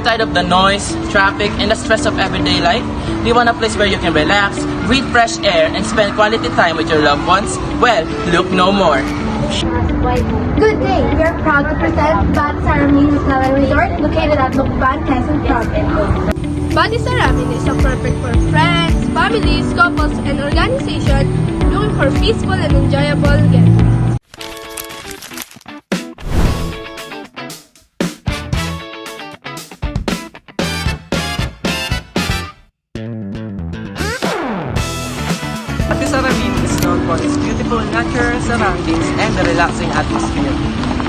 tired of the noise, traffic, and the stress of everyday life? Do you want a place where you can relax, breathe fresh air, and spend quality time with your loved ones? Well, look no more. Good day! We are proud to present Batis Aramin Hotel and Resort located at Lucban, Quezon Province. Batis Aramin is a perfect for friends, families, couples, and organizations looking for peaceful and enjoyable getaways. Batis Aramin is known for its beautiful natural surroundings and the relaxing atmosphere.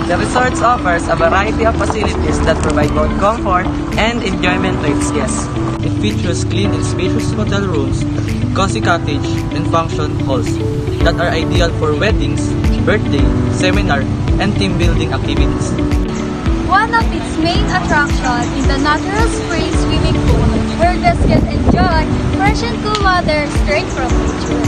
The resort offers a variety of facilities that provide both comfort and enjoyment to its guests. It features clean and spacious hotel rooms, cozy cottage, and function halls that are ideal for weddings, birthday, seminar, and team building activities. One of its main attractions is the natural spring swimming pool where guests can enjoy fresh and cool water straight from nature.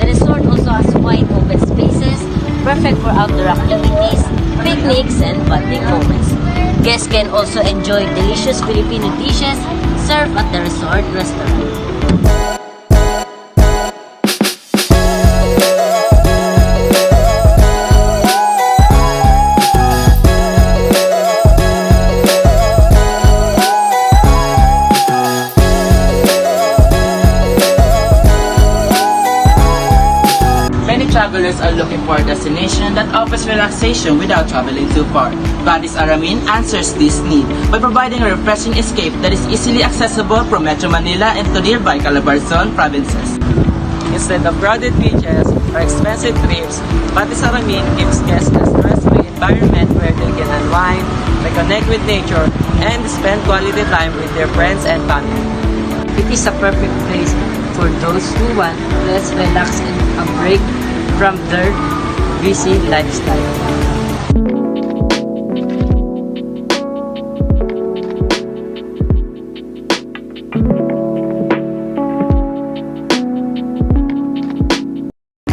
The resort also has wide open spaces, perfect for outdoor activities, picnics, and bonding moments. Guests can also enjoy delicious Filipino dishes served at the resort restaurant. Many travelers are looking for a destination that offers relaxation without traveling too far. Batis Aramin answers this need by providing a refreshing escape that is easily accessible from Metro Manila and to nearby Calabarzon provinces. Instead of crowded beaches or expensive trips, Batis Aramin gives guests a stress-free environment where they can unwind, reconnect with nature, and spend quality time with their friends and family. It is a perfect place for those who want less relax and a break from their busy lifestyle.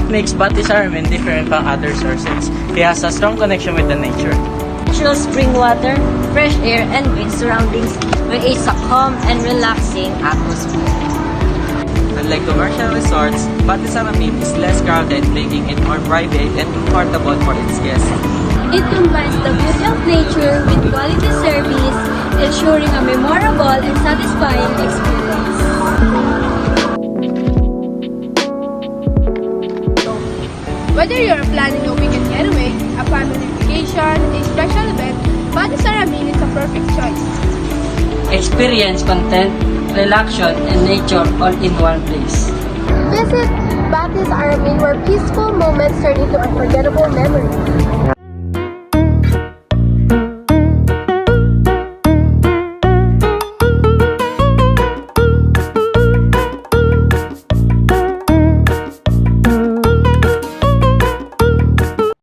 Makes Batis Aramin different from other sources. He has a strong connection with the nature. Natural spring water, fresh air, and green surroundings creates a calm and relaxing atmosphere. Unlike commercial resorts, Batis Aramin is less crowded, making it more private and comfortable for its guests. It combines the beauty of nature with quality service, ensuring a memorable and satisfying experience. Whether you're planning a weekend getaway, a family vacation, a special event, Batis Aramin is a perfect choice. Experience content, relaxation, and nature all in one place. Visit Batis Aramin where peaceful moments turn into unforgettable memories.